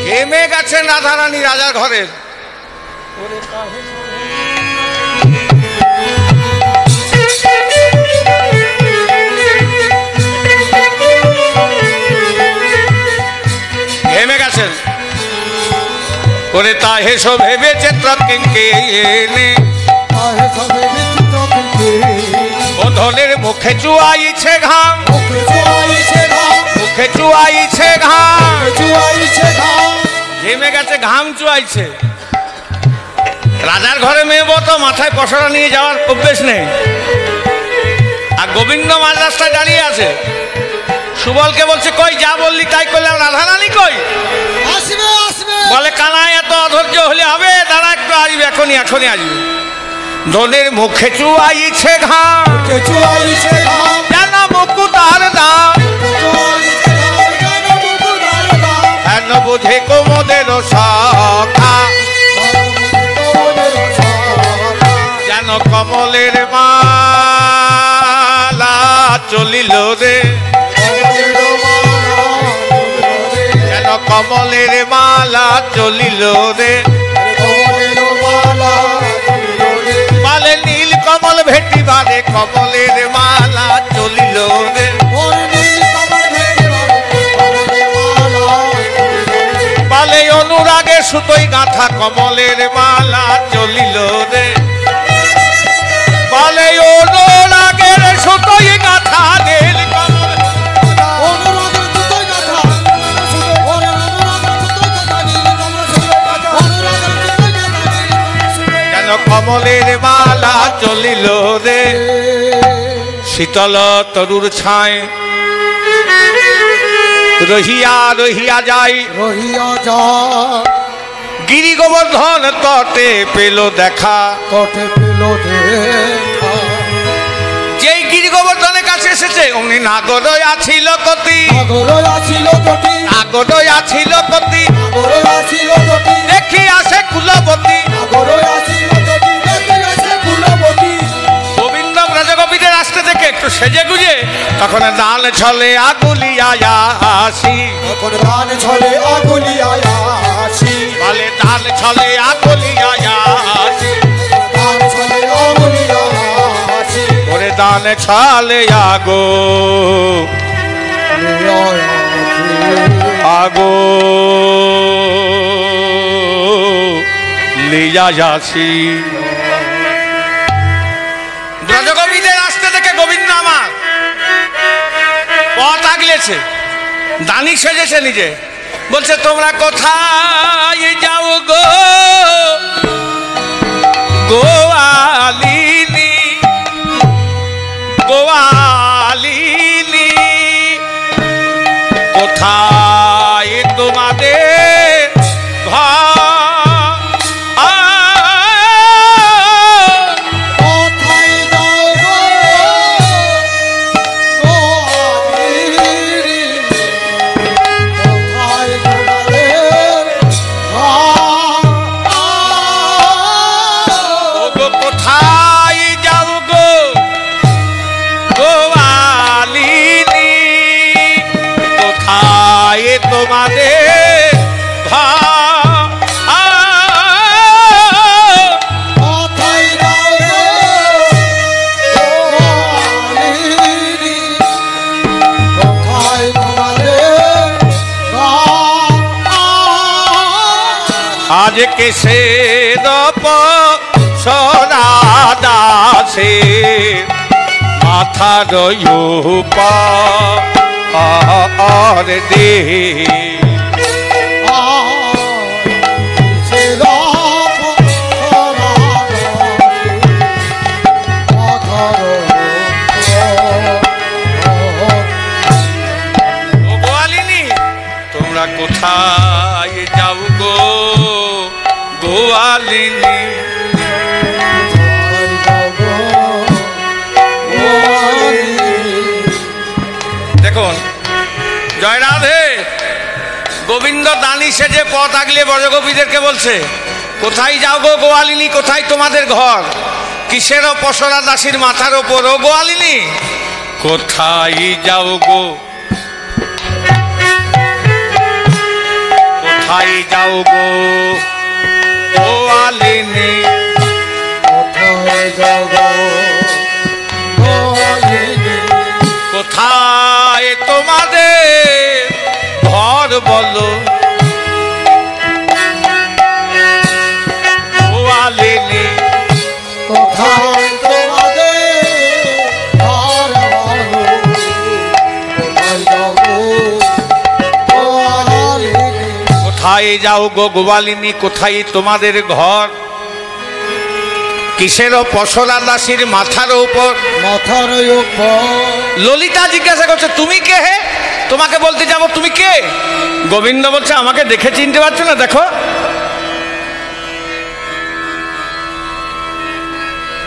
হেমে গেছেন রাধারানী রাজার ঘরের। হেমে গেছেন ওরে তাহে সো ভেবেছে ত্রকেঙ্কে বন্ধনের মুখে চুয়াইছে ঘাম, মুখে চুয়াইছে ঘাম, ঘেমে গেছে ঘাম চুয়াইছে। রাজার ঘরে মেয়ে তো মাথায় পসরা নিয়ে যাওয়ার অভ্যেস নেই। আর গোবিন্দ মাঝ রাস্তায় দাঁড়িয়ে আছে। সুবলকে বলছে কই যা বললি তাই করলাম, রাধারানী কই? বলে কানাই এত অধৈর্য হলে হবে, দাঁড়া একটু আসবে, এখনই এখনই আসবে। ধনের মুখে চুয়াইছে ঘাম, যেন মুকুতার দাম, যেন বুঝে কোমদের সখা, যেন কমলের মালা চলিল রে, যেন কমলের মালা চলিল রে। বলে নীল কমল ভেটিবারে কমলের মালা চলিল রে। বলে অনুরাগে সুতোই গাঁথা কমলের মালা চলিল রে। বলে অনুরাগের সুতোই গাঁথা নীল কমল, যেন কমলের মালা চলিল রে। শীতল তরুর ছায় রহিয়া রহিয়া যাই, রহিয়া যায় গিরি গোবর্ধন তটে পেল দেখা, তটে পেল দেখা। যেই গিরি গোবর্ধনের কাছে এসেছে অমনি নাগর আছিল কতি, নাগর আছিল কতি, নাগর আছিল কতি, নাগর আছিল কতি, দেখি আসে কুলবতী, নাগর আছিল কতি, দেখি আসে কুলবতী। গোবিন্দ ব্রজগোপীদের আসতে দেখে একটু সেজে গুজে তখন দান ছলে আগুলিয়া আসি, তখন দান ছলে আগুলিয়া আসি, বলে দান ছলে আগুলিয়া আসি, দান ছলে আগুলিয়া আসি। ওরে দান ছলে আগো আগো লিয়া যাসি। ব্রজগোপীদের আসতে দেখে গোবিন্দ আমার পথ আগলেছে, দানি সেজেছে নিজে, বলছে তোমরা কোথায় যাও গো গোয়ালিনী, গোয়ালিনী কোথায় তোমাদের ঘর? তোমাদের আজ কেসে দাসে মাথা রয়ুপা আর দে গোয়ালিনী তোমরা কোথায় যাও গো গোয়ালিনী? দেখুন জয় রাধে। গোবিন্দ দানি সেজে পথ আগলে ব্রজগোপীদেরকে বলছে কোথায় যাও গো গোয়ালিনী, কোথায় তোমাদের ঘর? কিসের পসরা দাসীর মাথার ওপর ও গোয়ালিনী? কোথায় যাও গো কোথায় যাও গো গোয়ালিনী, কোথায় যাও গো গোয়ালিনী, কোথায় তোমাদের ঘর বলো গোয়ালিনী, কোথায় তোমাদের ঘর বলো, কোথায় যাও গো গোয়ালিনী, কোথায় যাও গো গোয়ালিনী, কোথায় তোমাদের ঘর, কিসের পশরা দাসীর মাথার উপর। মাথার উপর ললিতা জিজ্ঞাসা করছে তুমি কে হে, তোমাকে বলতে যাবো তুমি কে। গোবিন্দ বলছে আমাকে দেখে চিনতে পারছো না, দেখো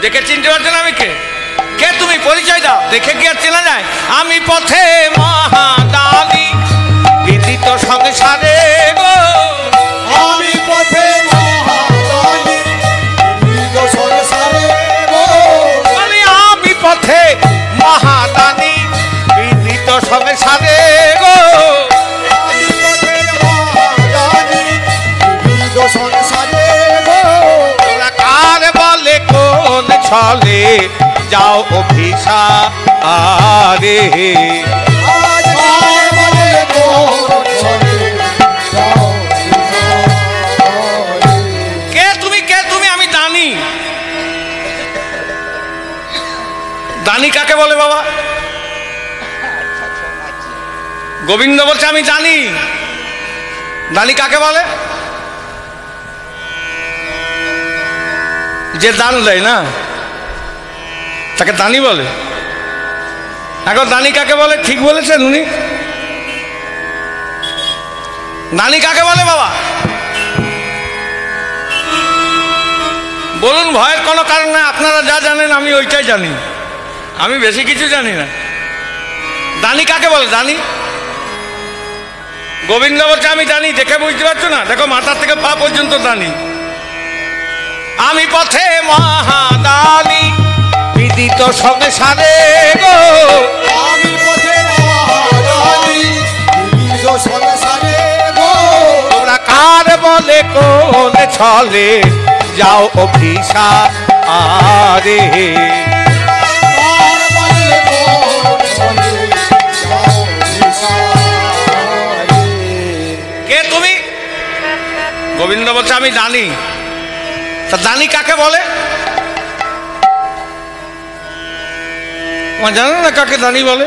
দেখে চিনতে পারছো না আমি কে, কে তুমি পরিচয় দাও, দেখে কি আর চেনা যায়। আমি পথে মহাদানী বিদিত সংসারে গো, আমি পথে মহাদানী বিদিত সংসারে গো, আমি পথে মহাদানী বিদিত সংসারে গো, আমি পথে মহাদানী বিদিত সংসারে গো, তোরা কার বলে কোন ছলে যাও অভিসারে, আজ কার বলে কোন ছলে যাও অভিসারে। কে তুমি কে তুমি, আমি দানি। দানি কাকে বলে বাবা? গোবিন্দ বলছে আমি জানি। দানি কাকে বলে? যে দান দেয় না তাকে দানি বলে। এখন দানি কাকে বলে? ঠিক বলেছেন উনি। দানি কাকে বলে বাবা বলুন? ভয়ের কোনো কারণ নাই, আপনারা যা জানেন আমি ওইটাই জানি, আমি বেশি কিছু জানি না। দানি কাকে বলে? দানি গোবিন্দ বলছে আমি জানি, দেখে বুঝতে পারছো না, দেখো মাথা থেকে পা পর্যন্ত দানি। আমি পথে মহাদানী বিদিত সংসারে গো, আমি পথে মহাদানী বিদিত সংসারে গো, তোমরা কার বলে কোন ছলে যাও অভিসারে, কার বলে কোন ছলে যাও অভিসারে। কে তুমি? গোবিন্দ বলছে আমি জানি। তা দানি কাকে বলে? তোমার জানো না কাকে দানি বলে?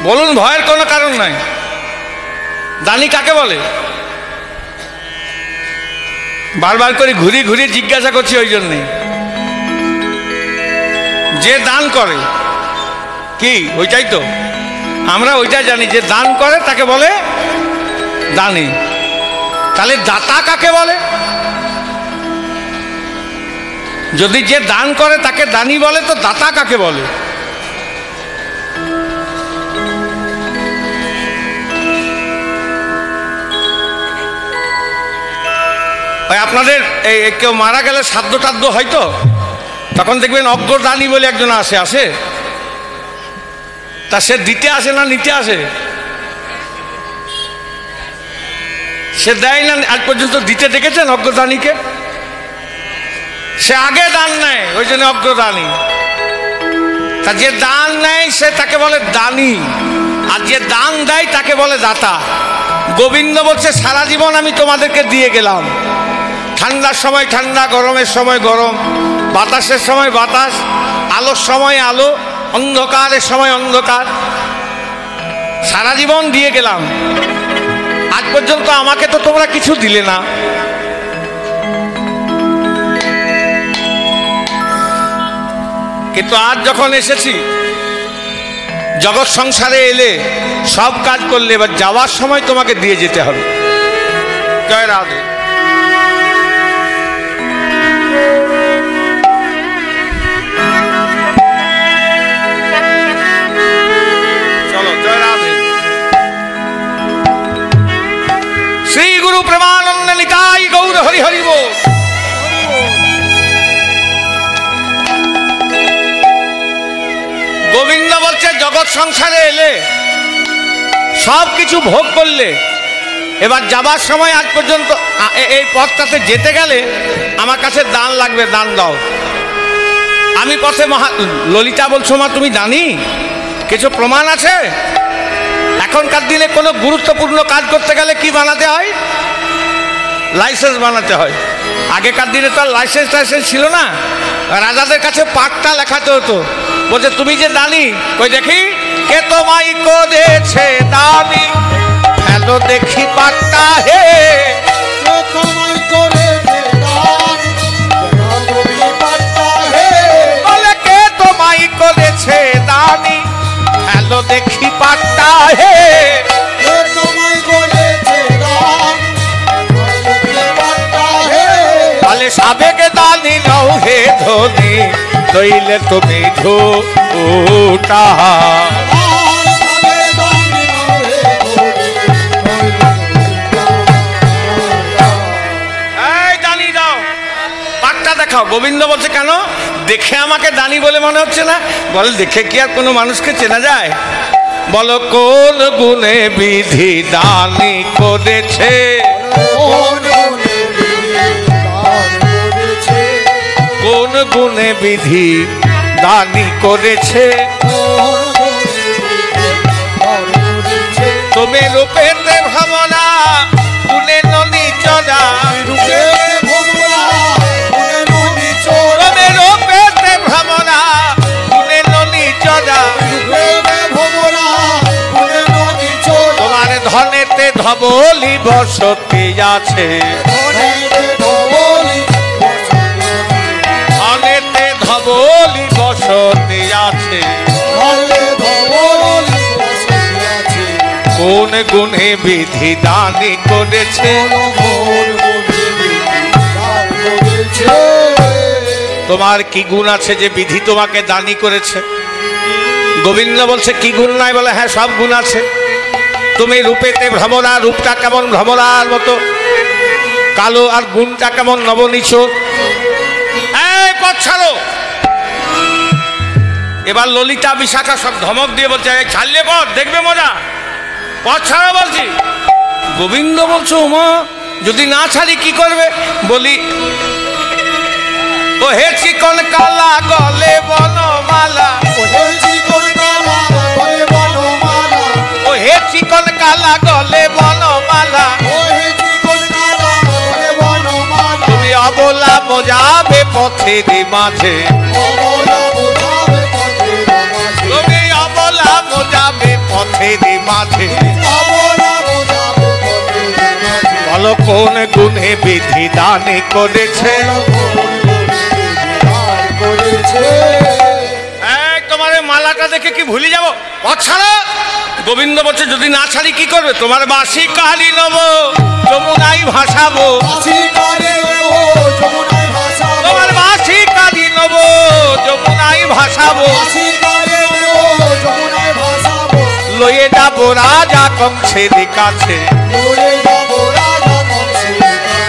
বলুন, ভয়ের কোনো কারণ নাই। দানি কাকে বলে? বারবার করে ঘুরি ঘুরি জিজ্ঞাসা করছি ওই জন্যে। যে দান করে, কি ওইটাই তো আমরা ওইটাই জানি, যে দান করে তাকে বলে দানি। তাহলে দাতা কাকে বলে? যদি যে দান করে তাকে দানি বলে, তো দাতা কাকে বলে? আপনাদের এই কেউ মারা গেলে শ্রাদ্ধ টাদ্ধ হয়তো, তখন দেখবেন অগ্রদানী বলে একজন আসে। তা সে দিতে আসে না নিতে আসে? সে দেয় না। আজ পর্যন্ত দিতে দেখেছেন অগ্রদানীকে? সে আগে দান নেয়, ওই জন্য অগ্রদানী। তা যে দান নেয় সে তাকে বলে দানী, আর যে দান দেয় তাকে বলে দাতা। গোবিন্দ বলছে সারা জীবন আমি তোমাদেরকে দিয়ে গেলাম, ঠান্ডার সময় ঠান্ডা, গরমের সময় গরম, বাতাসের সময় বাতাস, আলোর সময় আলো, অন্ধকারের সময় অন্ধকার, সারা জীবন দিয়ে গেলাম। আজ পর্যন্ত আমাকে তো তোমরা কিছু দিলে না। কিন্তু আজ যখন এসেছি, জগৎ সংসারে এলে, সব কাজ করলে, এবার যাওয়ার সময় তোমাকে দিয়ে যেতে হবে। জয় রাধে। চলো, জয় রাধে। শ্রী গুরু প্রেমানন্দ নিতাই গৌর হরি হরি বল। গোবিন্দ বলছে জগৎ সংসারে এলে সব কিছু ভোগ করলে, এবার যাবার সময় আজ পর্যন্ত এই পথটাতে যেতে গেলে আমার কাছে দান লাগবে, দান দাও। আমি পথে ললিতা বলছো, মা তুমি জানি কিছু প্রমাণ আছে? এখনকার দিনে কোনো গুরুত্বপূর্ণ কাজ করতে গেলে কি বানাতে হয়? লাইসেন্স বানাতে হয়। আগেকার দিনে তো আর লাইসেন্স টাইসেন্স ছিল না, রাজাদের কাছে পাট্টা লেখাতে হতো। বলছে তুমি যে দানি, কই দেখি কে তোমায় করেছে দানি, হ্যালো দেখি পাট্টা হে, তোমায় করেছে দানি, তুমি পাট্টা হে। বলে কে তোমায় করেছে দানি, হ্যালো দেখি পাট্টা হে, তোমায় করেছে দানি, তুমি পাট্টা হে। বলে সাবেকে দানি নও হে ধনী, দইলে তুমি ঝুটা। দেখাও। গোবিন্দ বলছে কেন? দেখে আমাকে দানি বলে মনে হচ্ছে না? বলে দেখে কি আর কোনো মানুষকে চেনা যায়? বলো কোন গুণে বিধি দানি করেছে, কোন গুণে বিধি দানি করেছে, তুমি রূপেতে ভ্রমণা গুণে ননি চড়া, ধনেতে ধবলি বসতি আছে, ধনেতে ধবলি বসতি আছে, কোন গুণে বিধি দানি করেছে। তোমার কি গুণ আছে যে বিধি তোমাকে দানি করেছে? গোবিন্দ বলছে কি গুণ নাই? বলে হ্যাঁ সব গুণ আছে। তুমি রূপেতে ভ্রমরা, রূপটা কেমন ভ্রমরার মতো কালো, আর গুণটা কেমন নবনিচোর। পথ ছাড়ো। এবার ললিতা বিশাখা সব ধমক দিয়ে বলছে ছাড়লে পথ, দেখবে মজা, পথ ছাড়ো বলছি। গোবিন্দ বলছো মা যদি না ছাড়ি কি করবে? বলি ও হে চিকন কালা গলে বনমালা, হে চিকন কালা গলে বনমালা, তুমি অবলা বোঝাবে পথের মাঝে, তুমি অবলা বোঝাবে পথের মাঝে। বলো কোন গুণে বিধি দানি করেছে। তোমার মালাটা দেখে কি ভুলে যাবো? পথ ছাড়ো। গোবিন্দ বলছে যদি না ছাড়ি কি করবে? তোমার বাঁশি কালি নেব, যমুনায় ভাসাবো, তোমার বাঁশি কালি নেব, যমুনায় ভাসাবো, লয়ে যাবো রাজা কংসের কাছে,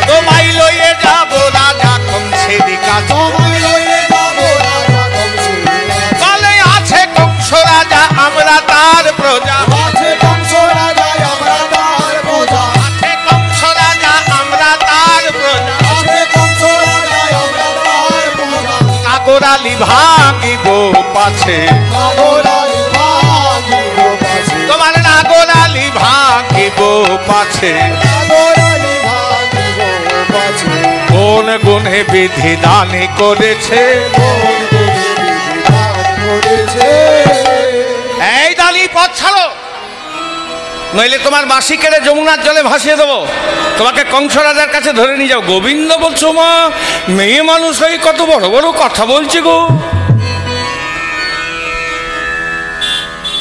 তোমায় লয়ে যাবো রাজা কংসের কাছে। বলে আছে কংস রাজা আমরা তার প্রজা, আছে কংস রাজা আমরা তার প্রজা, নাগরালি ভাঙিব পাছে, তোমার নাগরালি ভাঙিব পাছে, কোন গুণে বিধি দানি করেছে। এই দানি পথ ছাড়ো, নইলে তোমার বাঁশি কেড়ে যমুনার জলে ভাসিয়ে দেবো, তোমাকে কংস রাজার কাছে ধরে নিয়ে যাও। গোবিন্দ বলছো মা মেয়ে মানুষ হয়ে কত বড় বড় কথা বলছে গো।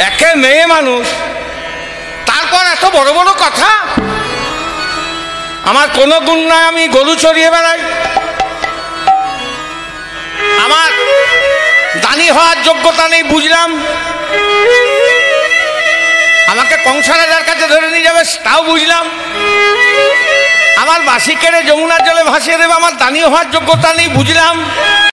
একে মেয়ে মানুষ, তারপর এত বড় বড় কথা। আমার কোনো গুণ নাই, আমি গরু চড়িয়ে বেড়াই, আমার দানি হওয়ার যোগ্যতা নেই বুঝলাম, আমাকে কংস রাজার কাছে ধরে নিয়ে যাবে তাও বুঝলাম, আমার বাঁশি কেড়ে যমুনার জলে ভাসিয়ে দেবে আমার দানি হওয়ার যোগ্যতা নেই বুঝলাম।